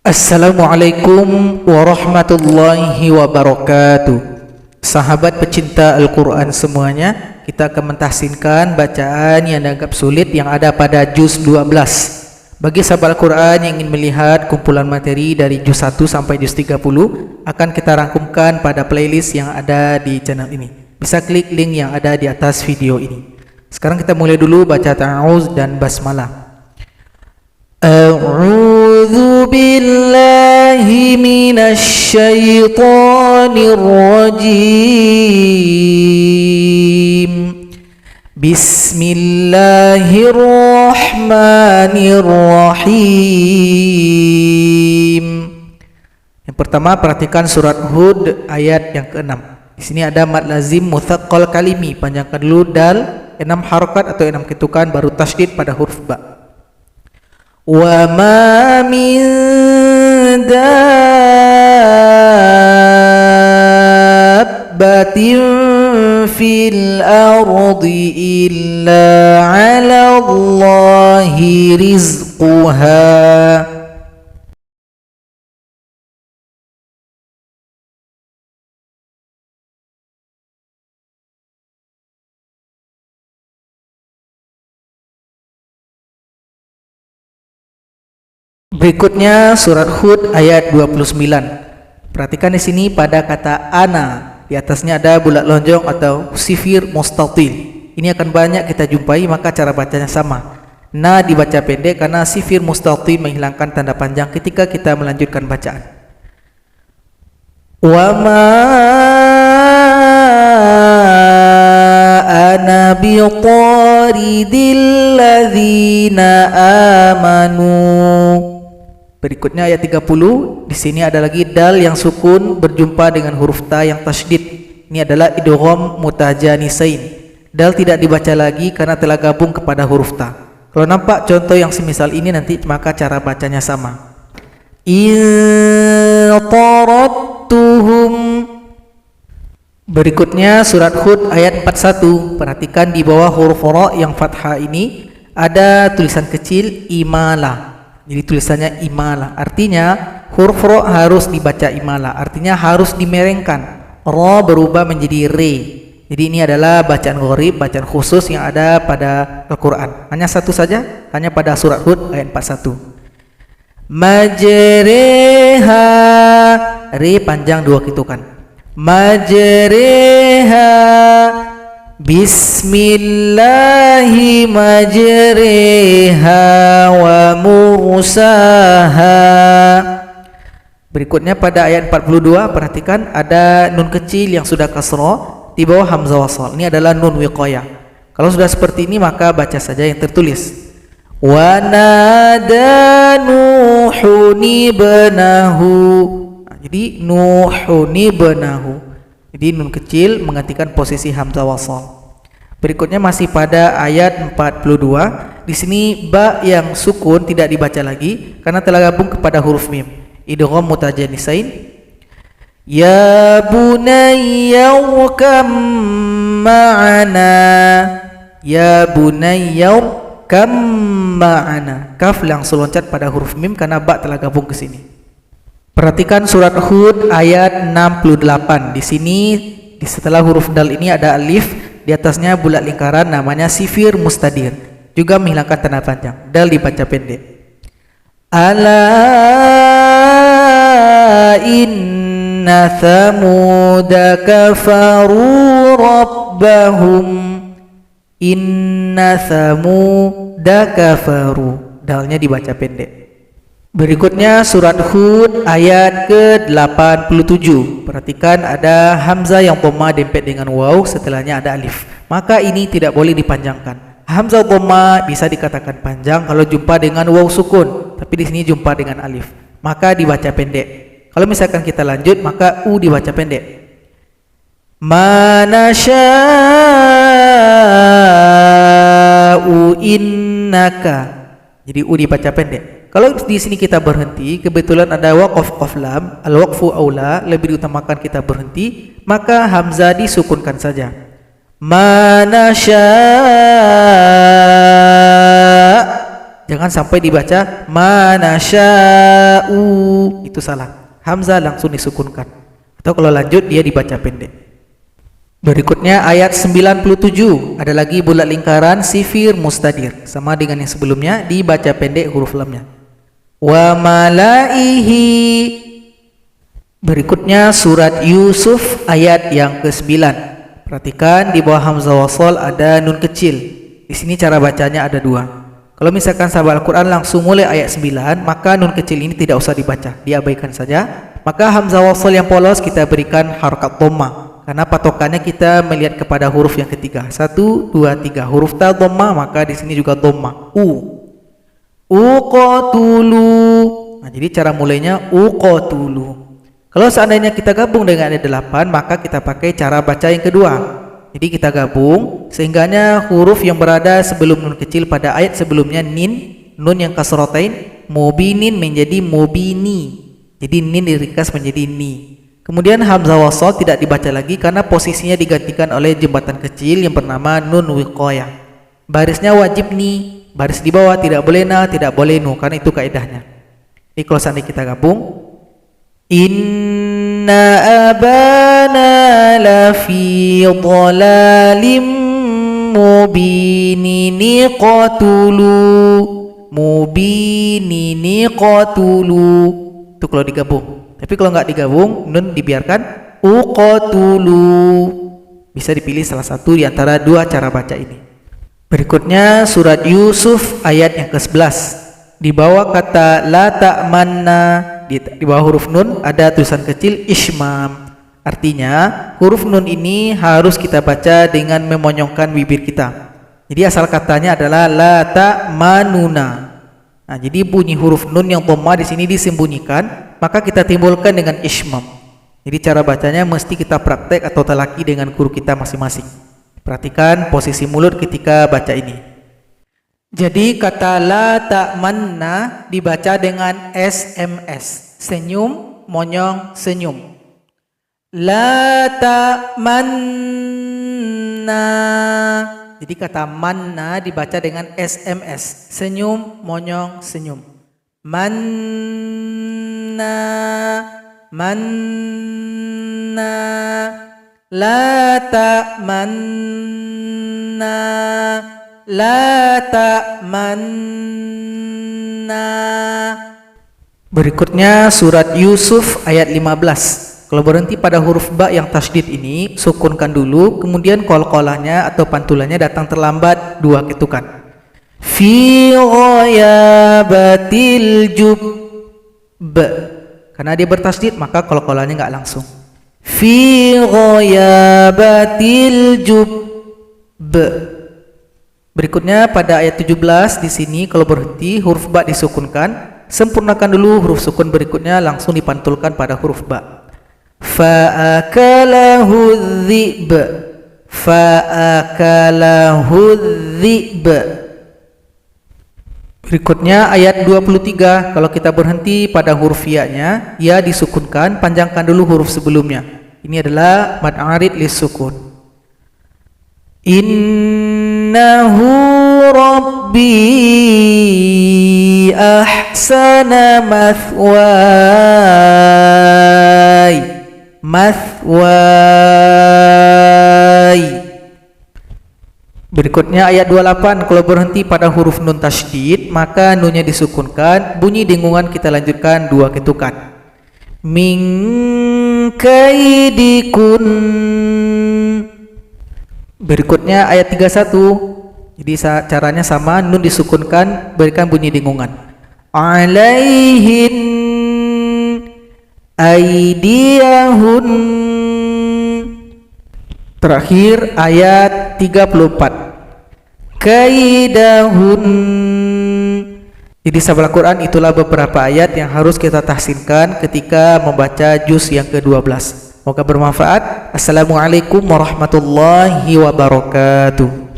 Assalamualaikum warahmatullahi wabarakatuh. Sahabat pecinta Al-Quran semuanya, kita akan mentahsinkan bacaan yang dianggap sulit yang ada pada juz 12. Bagi sahabat Al-Quran yang ingin melihat kumpulan materi dari juz 1 sampai juz 30, akan kita rangkumkan pada playlist yang ada di channel ini. Bisa klik link yang ada di atas video ini. Sekarang kita mulai dulu baca ta'awuz dan basmalah. A'udzu billahi minasy syaithanir rajim. Bismillahirrahmanirrahim. Yang pertama, perhatikan surat Hud ayat yang ke-6. Di sini ada mad lazim mutsaqqal kalimi, panjangkan dulu dal 6 harokat atau 6 ketukan baru tasydid pada huruf ba. Wa ma min dabbatin fil ardi illa 'ala Allahi rizquha. Berikutnya surat Hud ayat 29. Perhatikan di sini pada kata ana, di atasnya ada bulat lonjong atau sifir mustatil. Ini akan banyak kita jumpai, maka cara bacanya sama. Na dibaca pendek karena sifir mustatil menghilangkan tanda panjang ketika kita melanjutkan bacaan. Wa ma ana biqaridil ladzina amanu. Berikutnya ayat 30. Di sini ada lagi dal yang sukun berjumpa dengan huruf ta yang tasydid. Ini adalah idgham mutajanisain. Dal tidak dibaca lagi karena telah gabung kepada huruf ta. Kalau nampak contoh yang semisal ini nanti, maka cara bacanya sama. In tarattuhum. Berikutnya surat Hud ayat 41. Perhatikan di bawah huruf ra yang fathah ini ada tulisan kecil imala. Jadi tulisannya imala, artinya huruf ro harus dibaca imala, artinya harus dimerengkan. Ro berubah menjadi re. Jadi ini adalah bacaan gharib, bacaan khusus yang ada pada Al-Quran. Hanya satu saja, hanya pada surat Hud ayat 41. Majreha, re panjang 2 ketukan. Majreha Bismillahi majriha wa mursaha. Berikutnya pada ayat 42, perhatikan ada nun kecil yang sudah kasroh di bawah hamzah wasal. Ini adalah nun wiqayah. Kalau sudah seperti ini maka baca saja yang tertulis. Wa nada Nuhun ibnahu. Jadi Nuhun ibnahu. Jadi nun kecil menggantikan posisi hamzah wasal. Berikutnya masih pada ayat 42. Di sini ba yang sukun tidak dibaca lagi karena telah gabung kepada huruf mim. Idgham mutajanisain. Ya bunayya kam ma'ana. Ya bunayya kam ma'ana. Kaf langsung loncat pada huruf mim karena ba telah gabung ke sini. Perhatikan surat Hud ayat 68. Di sini setelah huruf dal ini ada alif, di atasnya bulat lingkaran namanya sifir mustadir. Juga menghilangkan tanda panjang. Dal dibaca pendek. Ala inna thamuda kafaru rabbahum. Inna thamuda kafaru. Dalnya dibaca pendek. Berikutnya surat Hud ayat ke-87. Perhatikan ada hamzah yang dhamma dempet dengan waw, setelahnya ada alif. Maka ini tidak boleh dipanjangkan. Hamzah dhamma bisa dikatakan panjang kalau jumpa dengan waw sukun, tapi di sini jumpa dengan alif. Maka dibaca pendek. Kalau misalkan kita lanjut, maka u dibaca pendek. Manasha'u innaka. Jadi u dibaca pendek. Kalau di sini kita berhenti, kebetulan ada waqaf qaflam, al-waqfu aula, lebih diutamakan kita berhenti, maka hamzah disukunkan saja. Manasya Jangan sampai dibaca manasya'u, itu salah. Hamzah langsung disukunkan. Atau kalau lanjut dia dibaca pendek. Berikutnya ayat 97, ada lagi bulat lingkaran sifir mustadir, sama dengan yang sebelumnya, dibaca pendek huruf lamnya. Wa malaihi. Berikutnya surat Yusuf ayat yang ke-9. Perhatikan di bawah hamzah wasal ada nun kecil. Di sini cara bacanya ada dua. Kalau misalkan sahabat Al-Quran langsung mulai ayat 9, maka nun kecil ini tidak usah dibaca, diabaikan saja. Maka hamzah wasal yang polos kita berikan harakat dhammah. Karena patokannya kita melihat kepada huruf yang ketiga. 1, 2, 3. Huruf ta dhammah, maka di sini juga dhammah. Uqatulu. Nah, jadi cara mulainya uqatulu. Kalau seandainya kita gabung dengan ayat 8, maka kita pakai cara baca yang kedua. Jadi kita gabung sehingganya huruf yang berada sebelum nun kecil pada ayat sebelumnya nun yang kasratain, mubinin menjadi mubini. Jadi nin diringkas menjadi ni. Kemudian hamzah wasal tidak dibaca lagi karena posisinya digantikan oleh jembatan kecil yang bernama nun wiqayah. Barisnya wajib ni, baris di bawah tidak boleh na, tidak boleh nu, karena itu kaidahnya. Ini kalau seandainya kita gabung, inna abana lafi dhalalim mubinini qatulu. Itu kalau digabung. Tapi kalau nggak digabung, nun dibiarkan uqatulu. Bisa dipilih salah satu di antara dua cara baca ini. Berikutnya surat Yusuf ayat yang ke-11. Di bawah kata la ta'manna, di bawah huruf nun ada tulisan kecil ishmam. Artinya huruf nun ini harus kita baca dengan memonyongkan bibir kita. Jadi asal katanya adalah la ta'manuna. Nah, jadi bunyi huruf nun yang dhammah di sini disembunyikan, maka kita timbulkan dengan ishmam. Jadi cara bacanya mesti kita praktek atau talaki dengan guru kita masing-masing. Perhatikan posisi mulut ketika baca ini. Jadi kata la ta'manna dibaca dengan SMS. Senyum, monyong, senyum. La ta'manna. Jadi kata manna dibaca dengan SMS. Senyum, monyong, senyum. Manna, manna. La ta'manna, la ta'manna. Berikutnya surat Yusuf ayat 15. Kalau berhenti pada huruf ba yang tasydid ini, sukunkan dulu, kemudian qalqalahnya atau pantulannya datang terlambat 2 ketukan. Fi ghayabatil jub. Karena dia bertasydid maka qalqalahnya enggak langsung. Fi ghayabatil jub. Berikutnya pada ayat 17 di sini kalau berhenti huruf ba disukunkan, sempurnakan dulu huruf sukun berikutnya langsung dipantulkan pada huruf ba. Fa'akalahu dhi'b. Fa'akalahu dhi'b. Berikutnya ayat 23. Kalau kita berhenti pada huruf ya-nya, ya disukunkan, panjangkan dulu huruf sebelumnya. Ini adalah mad arid lisukun. Innahu rabbi ahsana mathwaya. Mathwai. Berikutnya ayat 28. Kalau berhenti pada huruf nun tasydid maka nunnya disukunkan, bunyi dengungan kita lanjutkan 2 ketukan. Min kaidikun. Berikutnya ayat 31. Jadi caranya sama, nun disukunkan, berikan bunyi dengungan. Alaihin aidiyahun. Terakhir ayat 34. Kaidahun. Jadi sahabat Al-Quran itulah beberapa ayat yang harus kita tahsinkan ketika membaca juz yang ke-12. Semoga bermanfaat. Assalamualaikum warahmatullahi wabarakatuh.